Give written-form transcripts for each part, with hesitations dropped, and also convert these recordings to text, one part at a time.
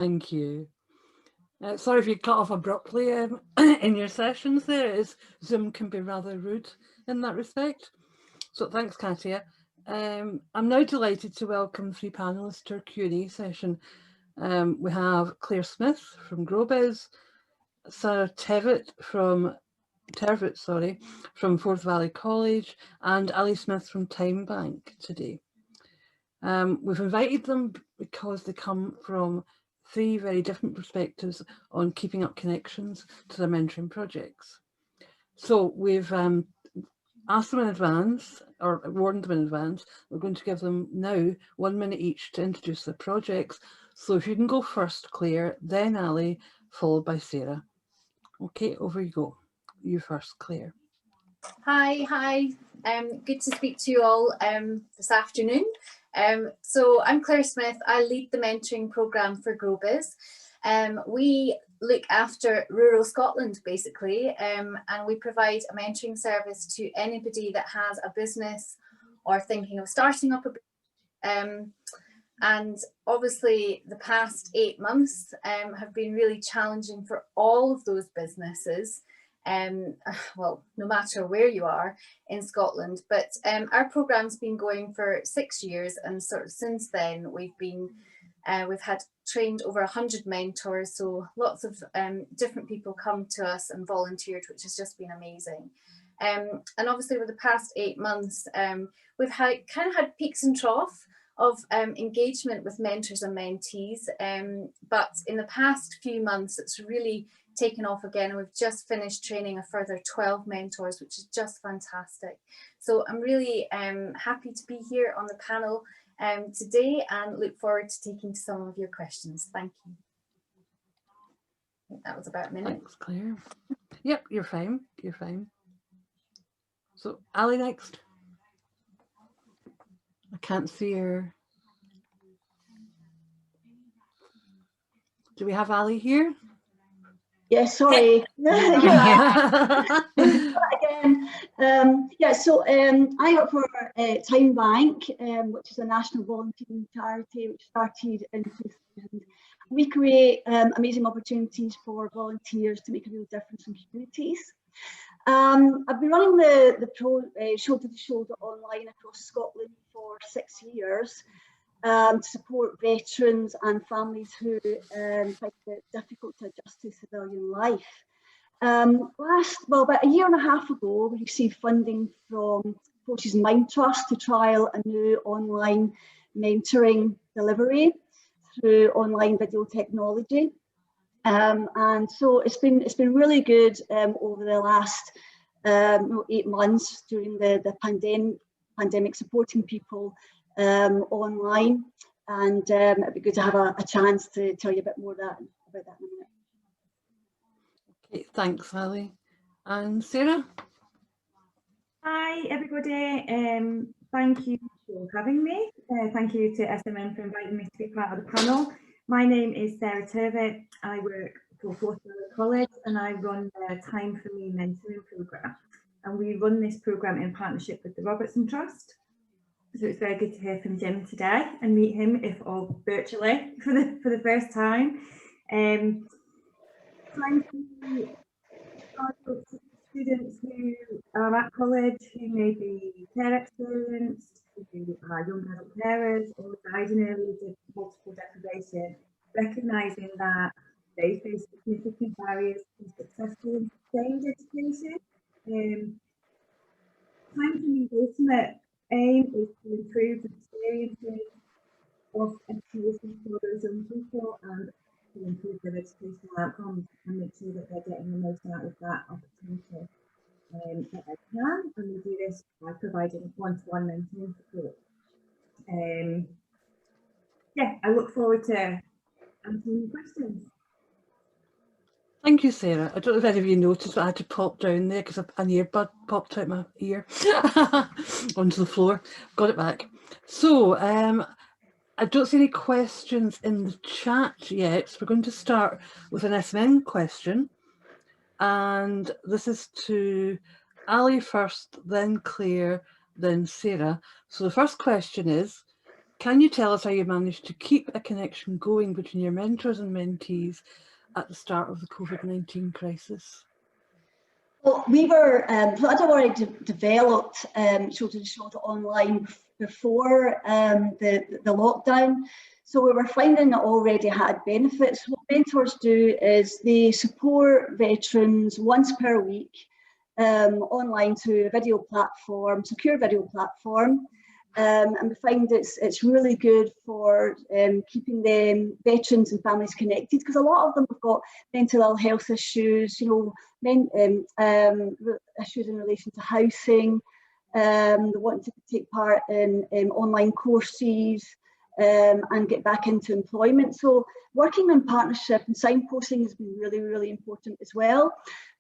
Thank you. Sorry if you cut off abruptly in your sessions there. Zoom can be rather rude in that respect. So thanks, Katia. I'm now delighted to welcome three panellists to our Q&A session. We have Claire Smith from GrowBiz, Sarah Tervitt, from Forth Valley College, and Ali Smith from Time Bank today. We've invited them because they come from three very different perspectives on keeping up connections to their mentoring projects. So we've asked them in advance, or warned them in advance. We're going to give them now 1 minute each to introduce their projects. So if you can go first, Claire, then Ali, followed by Sarah. Okay, over you go. You first, Claire. Hi. Good to speak to you all this afternoon. So I'm Claire Smith. I lead the mentoring programme for GrowBiz. We look after rural Scotland, basically, and we provide a mentoring service to anybody that has a business or thinking of starting up a business. And obviously the past 8 months have been really challenging for all of those businesses. Well, no matter where you are in Scotland, but our program's been going for 6 years, and sort of since then we've had trained over 100 mentors, so lots of different people come to us and volunteered, which has just been amazing. And obviously with the past 8 months we've had peaks and troughs of engagement with mentors and mentees, but in the past few months it's really taken off again, and we've just finished training a further 12 mentors, which is just fantastic. So I'm really happy to be here on the panel today and look forward to taking some of your questions. Thank you. I think that was about a minute. Thanks, Claire. Yep, you're fine. So Ali next. I can't see her. Do we have Ali here? Yes, sorry. Again. So I work for Time Bank, which is a national volunteering charity which started in 2000. We create amazing opportunities for volunteers to make a real difference in communities. I've been running the shoulder to shoulder online across Scotland for 6 years. To support veterans and families who find it difficult to adjust to civilian life. About a year and a half ago, we received funding from Forces Mind Trust to trial a new online mentoring delivery through online video technology. And so it's been really good over the last 8 months during the pandemic, supporting people online, and it'd be good to have a chance to tell you a bit more about that in a minute. Okay, thanks, Ali. And Sarah? Hi, everybody. Thank you for having me. Thank you to SMN for inviting me to be part of the panel. My name is Sarah Tervitt. I work for Forth Valley College, and I run the Time for Me mentoring programme. And we run this programme in partnership with the Robertson Trust. So it's very good to hear from Jim today and meet him, if all virtually, for the first time. Trying to target students who are at college, who may be care experienced, who are young adult carers, or died in early multiple deprivation, recognising that they face significant barriers to successful and sustained education. Time for Me ultimate aim is to improve the experiences of education for those young people and to improve their educational outcomes and make sure that they're getting the most out of that opportunity that they can. And we do this by providing one-to-one mentoring support. I look forward to answering your questions. Thank you, Sarah. I don't know if any of you noticed, but I had to pop down there because an earbud popped out my ear onto the floor. Got it back. So I don't see any questions in the chat yet. So we're going to start with an SMN question. And this is to Ali first, then Claire, then Sarah. So the first question is, Can you tell us how you managed to keep a connection going between your mentors and mentees at the start of the COVID-19 crisis? Well, we were, I'd already developed Children's Shoulder online before the lockdown. So we were finding that already had benefits. What mentors do is they support veterans once per week online through a video platform, secure video platform. And we find it's really good for keeping them, veterans and families connected, because a lot of them have got mental health issues, you know, issues in relation to housing, they want to take part in online courses and get back into employment. So working on partnership and signposting has been really, really important as well.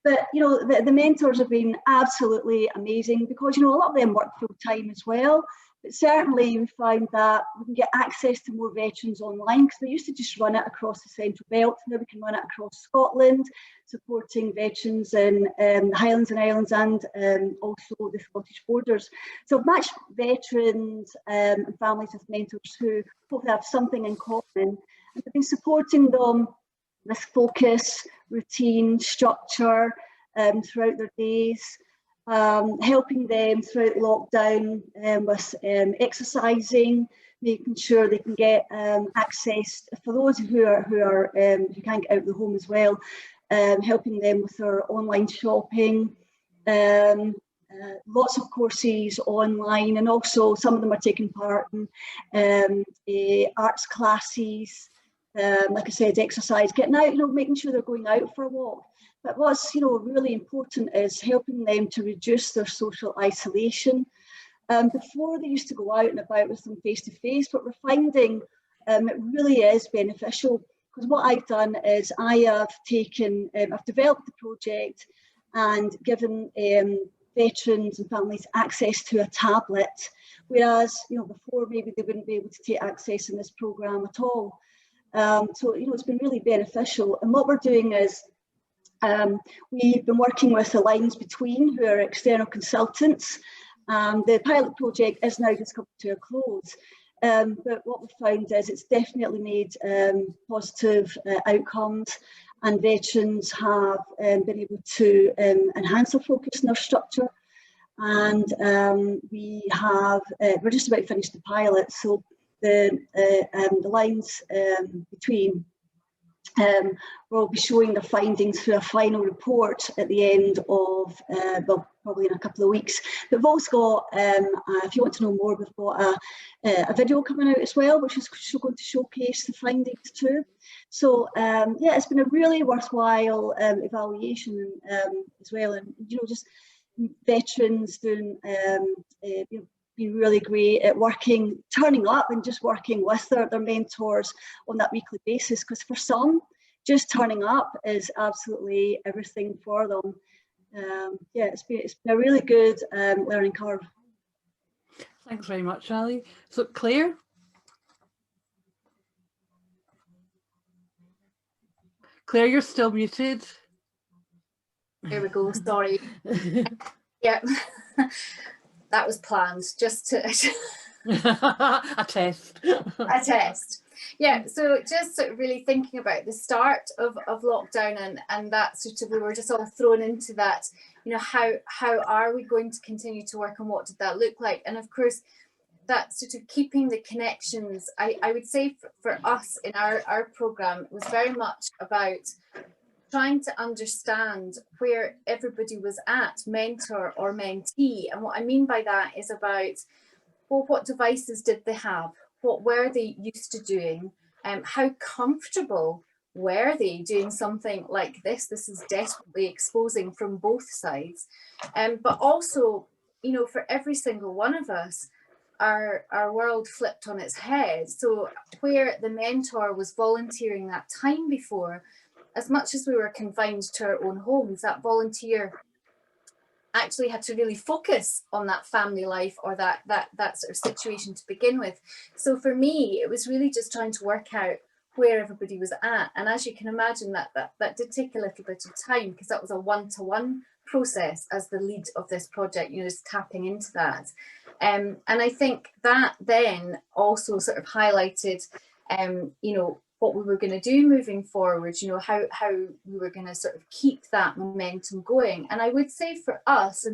But, you know, the mentors have been absolutely amazing because, you know, a lot of them work full time as well. But certainly we find that we can get access to more veterans online, because we used to just run it across the Central Belt. Now we can run it across Scotland, supporting veterans in the Highlands and Islands and also the Scottish borders. So I've matched veterans and families with mentors who hopefully have something in common, and we've been supporting them with focus, routine, structure throughout their days. Helping them throughout lockdown with exercising, making sure they can get access for those who can't get out of the home as well, helping them with their online shopping, lots of courses online, and also some of them are taking part in arts classes, like I said, exercise, getting out, you know, making sure they're going out for a walk. But what's, you know, really important is helping them to reduce their social isolation. Before they used to go out and about with them face to face, but we're finding it really is beneficial, because what I've done is I have taken, I've developed the project and given veterans and families access to a tablet, whereas, you know, before maybe they wouldn't be able to take access in this programme at all. So, you know, it's been really beneficial. And what we're doing is we've been working with the Lines Between, who are external consultants. The pilot project is now just coming to a close. But what we found is it's definitely made positive outcomes, and veterans have been able to enhance their focus and their structure. And we're just about finished the pilot, so the Lines Between will be showing their findings through a final report at the end of, well, probably in a couple of weeks. But we've also got, if you want to know more, we've got a video coming out as well, which is going to showcase the findings too. So yeah, it's been a really worthwhile evaluation as well, and you know, just veterans doing been really great at working, turning up and just working with their mentors on that weekly basis, because for some, just turning up is absolutely everything for them. Yeah, it's been a really good learning curve. Thanks very much, Ali. So Claire? Claire, you're still muted. There we go, sorry. Yeah. That was planned, just to a test. A test. Yeah, so just sort of really thinking about the start of lockdown, and that sort of, we were just all thrown into that, you know, how are we going to continue to work, and what did that look like? And of course, that sort of keeping the connections, I would say for us in our programme was very much about trying to understand where everybody was at, mentor or mentee. And what I mean by that is about, well, what devices did they have? What were they used to doing? How comfortable were they doing something like this? This is desperately exposing from both sides. But also, you know, for every single one of us, our world flipped on its head. So where the mentor was volunteering that time before, as much as we were confined to our own homes, that volunteer actually had to really focus on that family life or that sort of situation to begin with. So for me, it was really just trying to work out where everybody was at. And as you can imagine, that did take a little bit of time, because that was a one-to-one process as the lead of this project, you know, just tapping into that. And I think that then also sort of highlighted, you know, what we were going to do moving forward, you know, how we were going to sort of keep that momentum going. And I would say for us,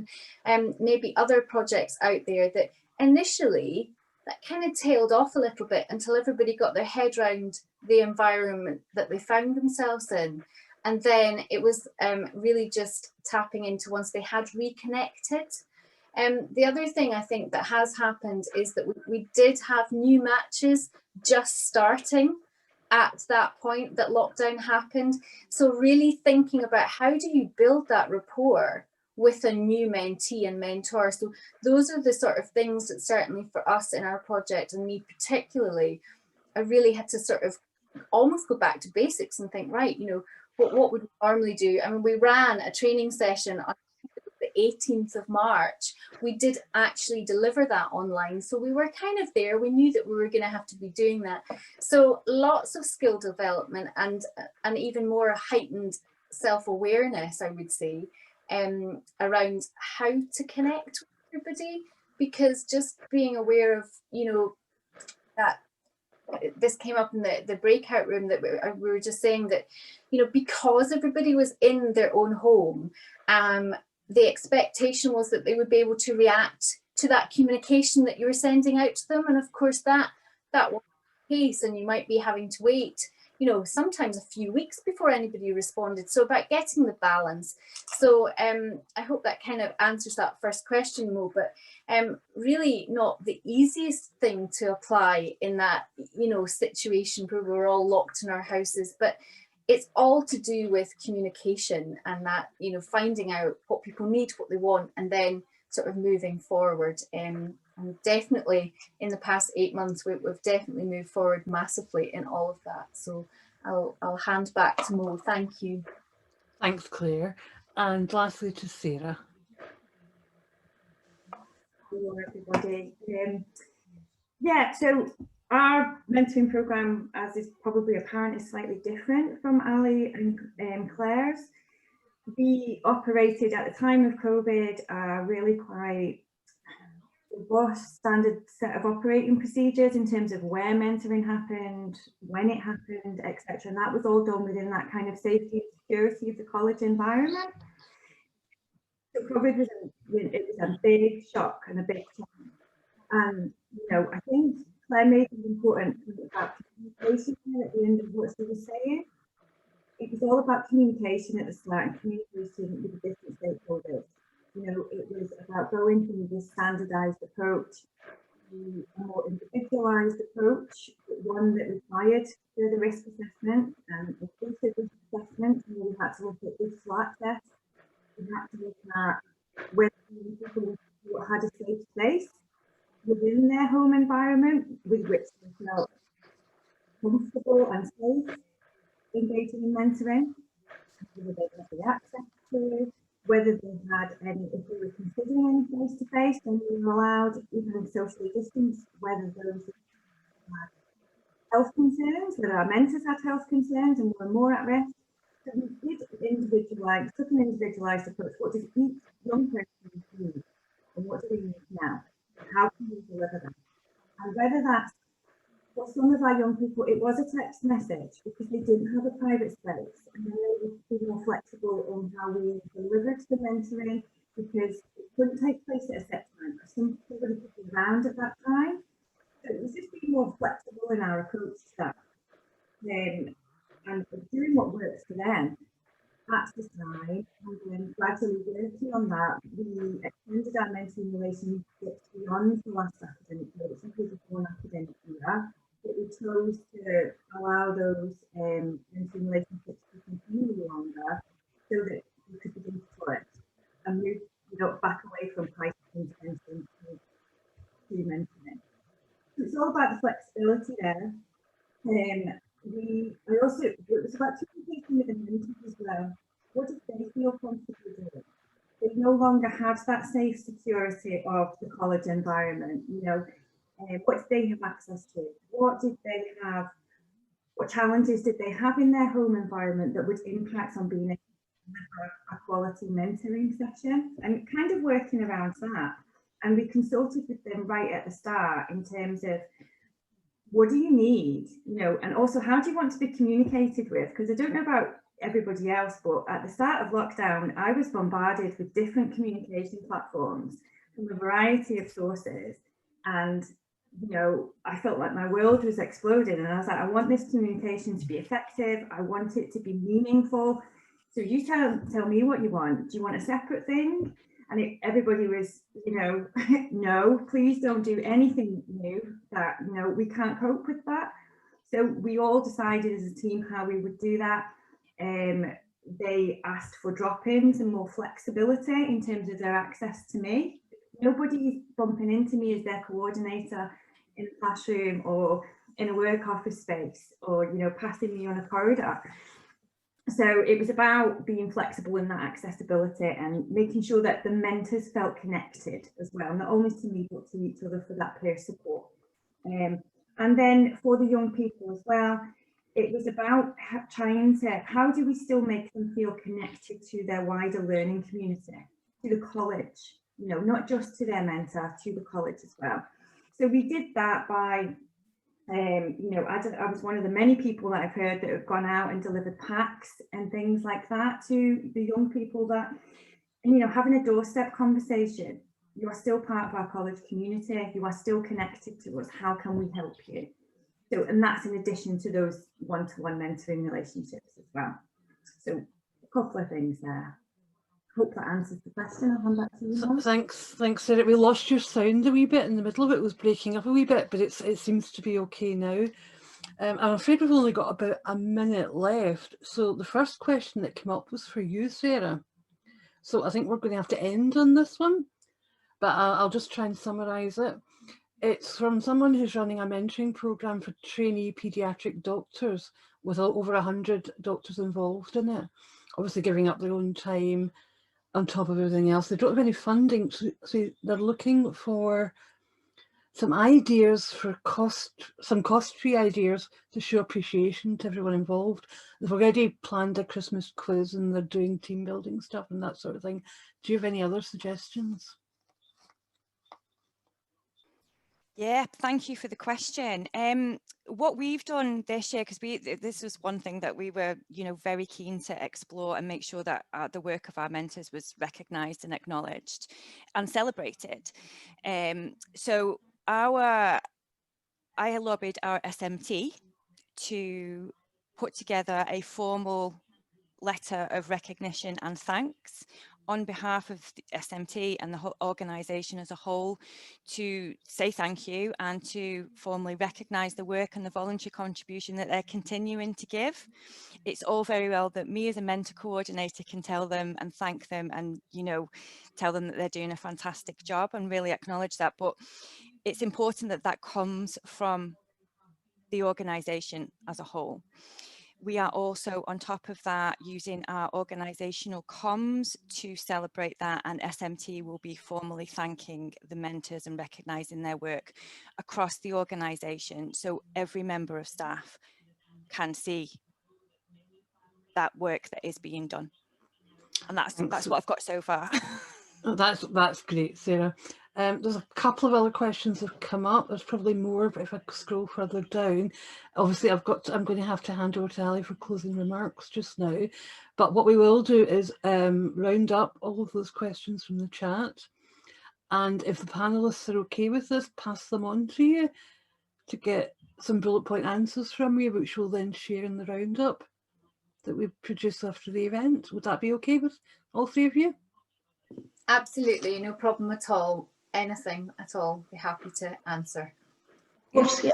and maybe other projects out there, that initially that kind of tailed off a little bit until everybody got their head around the environment that they found themselves in. And then it was really just tapping into once they had reconnected. The other thing I think that has happened is that we did have new matches just starting at that point that lockdown happened. So really thinking about how do you build that rapport with a new mentee and mentor. So those are the sort of things that certainly for us in our project, and me particularly, I really had to sort of almost go back to basics and think, right, you know, what would we normally do? I mean, we ran a training session on the 18th of March. We did actually deliver that online. So we were kind of there. We knew that we were going to have to be doing that. So lots of skill development and even more heightened self-awareness, I would say, around how to connect with everybody, because just being aware of, you know, that this came up in the breakout room, that we were just saying that, you know, because everybody was in their own home, the expectation was that they would be able to react to that communication that you were sending out to them. And of course that was the case, and you might be having to wait, you know, sometimes a few weeks before anybody responded. So about getting the balance. So I hope that kind of answers that first question, Mo, but really not the easiest thing to apply in that, you know, situation where we're all locked in our houses, but it's all to do with communication and that, you know, finding out what people need, what they want, and then sort of moving forward. And definitely in the past 8 months, we've definitely moved forward massively in all of that. So I'll hand back to Mo. Thank you. Thanks, Claire. And lastly to Sarah. Hello, everybody. Yeah, so our mentoring programme, as is probably apparent, is slightly different from Ali and Claire's. We operated at the time of COVID really quite robust standard set of operating procedures in terms of where mentoring happened, when it happened, etc. And that was all done within that kind of safety and security of the college environment. So COVID was a big shock and a big change. And, you know, I think Claire made an important point about communication at the end of what she was saying. It was all about communication at the start and communication with the different stakeholders. You know, it was about going from this standardised approach to a more individualised approach, but one that required further risk assessment and inclusive risk assessment. And we had to look at digital access. We had to look at whether people had a safe space within their home environment with which they felt comfortable and safe engaging in mentoring, whether they had the access to, whether they had any, if they were considering any face-to-face, then we were allowed, even socially distanced, whether those had health concerns, whether our mentors had health concerns and were more at risk. So we did individualise, took an individualised approach. What does each young person need, and what do they need now? How can we deliver that? And whether that's, for some of our young people, it was a text message because they didn't have a private space, and then they would be more flexible on how we delivered the mentoring because it couldn't take place at a set time. Somebody could be around at that time. So it was just being more flexible in our approach to that. And doing what works for them at the time, and then gradually working on that, we extended our mentoring relationships beyond the last academic year, which included one academic year. But we chose to allow those mentoring relationships to continue longer so that we could begin to flourish and move, you know, back away from crisis intervention to mentoring. So it's all about the flexibility there. I also, it was about communicating with the mentors as well. What did they feel comfortable doing? They no longer had that safe security of the college environment. You know, what did they have access to? What did they have? What challenges did they have in their home environment that would impact on being able to deliver a quality mentoring session? And kind of working around that. And we consulted with them right at the start in terms of, what do you need, and also how do you want to be communicated with? Because I don't know about everybody else, but at the start of lockdown, I was bombarded with different communication platforms from a variety of sources. And, I felt like my world was exploding, and I was like, I want this communication to be effective. I want it to be meaningful. So you tell me what you want. Do you want a separate thing? And everybody was, no, please don't do anything new that, we can't cope with that. So we all decided as a team how we would do that. They asked for drop-ins and more flexibility in terms of their access to me. Nobody's bumping into me as their coordinator in a classroom or in a work office space, or, passing me on a corridor. So it was about being flexible in that accessibility and making sure that the mentors felt connected as well, not only to me, but to each other for that peer support. And then for the young people as well, it was about trying to, how do we still make them feel connected to their wider learning community, to the college, not just to their mentor, to the college as well. So we did that by I was one of the many people that I've heard that have gone out and delivered packs and things like that to the young people that, having a doorstep conversation. You are still part of our college community. You are still connected to us. How can we help you? So, and that's in addition to those one-to-one mentoring relationships as well. So a couple of things there. Hope that answers the question. I'll hand back to you. Thanks, Sarah. We lost your sound a wee bit in the middle of it. It was breaking up a wee bit, but it seems to be okay now. I'm afraid we've only got about a minute left. So the first question that came up was for you, Sarah. So I think we're going to have to end on this one, but I'll just try and summarise it. It's from someone who's running a mentoring programme for trainee paediatric doctors with over 100 doctors involved in it, obviously giving up their own time on top of everything else. They don't have any funding, so they're looking for some ideas for some cost-free ideas to show appreciation to everyone involved. They've already planned a Christmas quiz and they're doing team building stuff and that sort of thing. Do you have any other suggestions? Yeah, thank you for the question. What we've done this year, because this was one thing that we were, very keen to explore and make sure that the work of our mentors was recognised and acknowledged and celebrated. So I lobbied our SMT to put together a formal letter of recognition and thanks on behalf of the SMT and the whole organisation as a whole, to say thank you and to formally recognise the work and the voluntary contribution that they're continuing to give. It's all very well that me as a mentor coordinator can tell them and thank them and, tell them that they're doing a fantastic job and really acknowledge that. But it's important that that comes from the organisation as a whole. We are also on top of that using our organisational comms to celebrate that, and SMT will be formally thanking the mentors and recognising their work across the organisation, so every member of staff can see that work that is being done. And that's what I've got so far. That's great, Sarah. There's a couple of other questions that have come up. There's probably more, but if I scroll further down, obviously I'm going to have to hand over to Ali for closing remarks just now. But what we will do is round up all of those questions from the chat. And if the panelists are okay with this, pass them on to you to get some bullet point answers from you, which we'll then share in the roundup that we produce after the event. Would that be okay with all three of you? Absolutely, no problem at all. Anything at all, be happy to answer. Yes, yeah.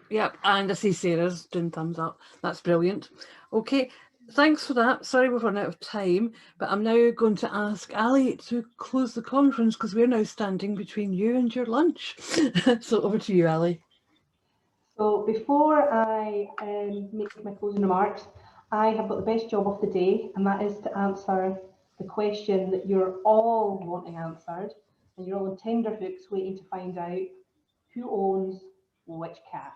Yep, and I see Sarah's doing thumbs up. That's brilliant. Okay, thanks for that. Sorry we've run out of time, but I'm now going to ask Ali to close the conference because we're now standing between you and your lunch. So over to you, Ali. So before I make my closing remarks, I have got the best job of the day, and that is to answer the question that you're all wanting answered, and you're all on tenterhooks waiting to find out who owns which cat.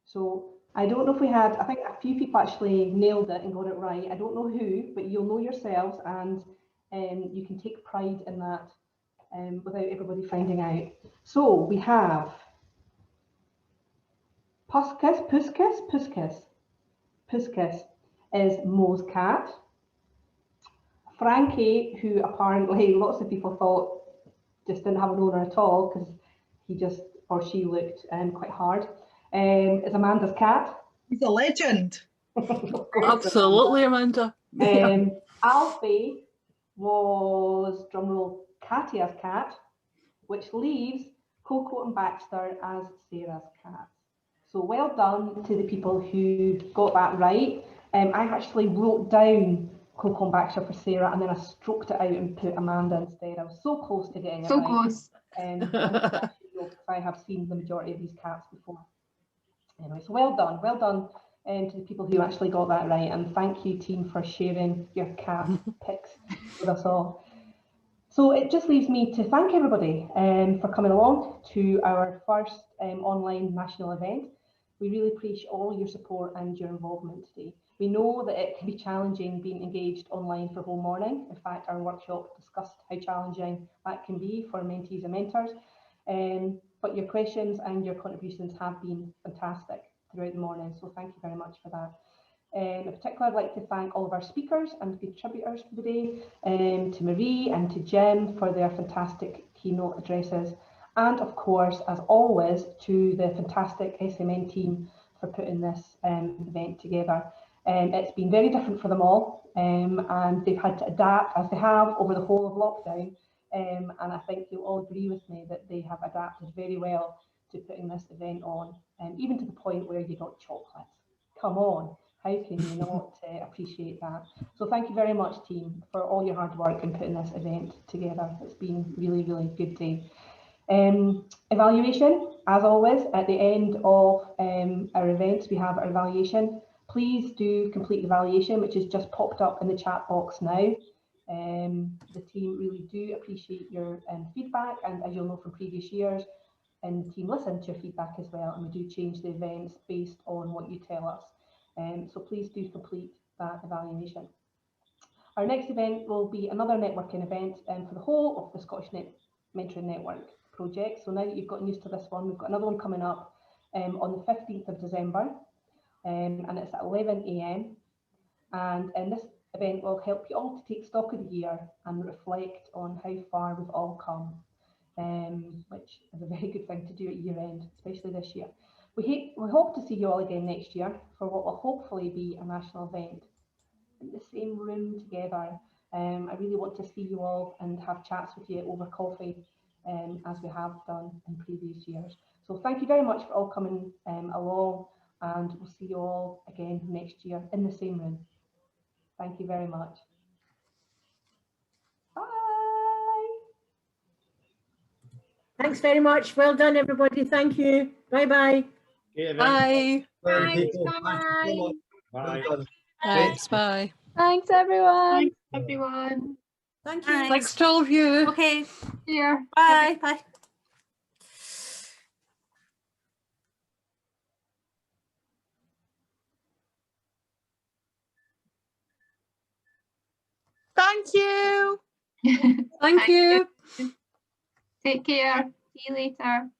So I don't know if we had, I think a few people actually nailed it and got it right. I don't know who, but you'll know yourselves, and you can take pride in that without everybody finding out. So we have Puskus is Mo's cat. Frankie, who apparently lots of people thought just didn't have an owner at all because he just or she looked quite hard, is Amanda's cat. He's a legend. Absolutely, Amanda. Alfie was, drumroll, Katia's cat, which leaves Coco and Baxter as Sarah's cat. So well done to the people who got that right. I actually wrote down Coco and Baxter for Sarah, and then I stroked it out and put Amanda instead. I was so close to getting it So right. close. Because I have seen the majority of these cats before. Anyway, so well done to the people who actually got that right, and thank you, team, for sharing your cat pics with us all. So it just leaves me to thank everybody for coming along to our first online national event. We really appreciate all your support and your involvement today. We know that it can be challenging being engaged online for whole morning. In fact, our workshop discussed how challenging that can be for mentees and mentors. But your questions and your contributions have been fantastic throughout the morning, so thank you very much for that. In particular, I'd like to thank all of our speakers and contributors for the day, to Marie and to Jim for their fantastic keynote addresses, and of course, as always, to the fantastic SMN team for putting this event together. It's been very different for them all, and they've had to adapt as they have over the whole of lockdown. And I think you'll all agree with me that they have adapted very well to putting this event on, even to the point where you got chocolates. Come on, how can you not appreciate that? So thank you very much, team, for all your hard work in putting this event together. It's been really, really good day. Evaluation, as always, at the end of our events, we have our evaluation. Please do complete the evaluation, which is just popped up in the chat box now. The team really do appreciate your feedback, and as you'll know from previous years, and the team listen to your feedback as well, and we do change the events based on what you tell us. So please do complete that evaluation. Our next event will be another networking event for the whole of the Scottish Mentoring Network project. So now that you've gotten used to this one, we've got another one coming up on the 15th of December, and it's at 11 AM. And this event will help you all to take stock of the year and reflect on how far we've all come, which is a very good thing to do at year end, especially this year. We hope to see you all again next year for what will hopefully be a national event in the same room together. I really want to see you all and have chats with you over coffee, as we have done in previous years. So thank you very much for all coming along, and we'll see you all again next year in the same room. Thank you very much. Bye. Thanks very much. Well done, everybody. Thank you. Bye-bye. Bye. Thanks, Bye. bye. Thanks, bye. Thanks, everyone. Thanks, everyone. Thank you. Thanks to all of you. Okay. Here. Bye. Bye. Thank you. Thank you. Take care. See you later.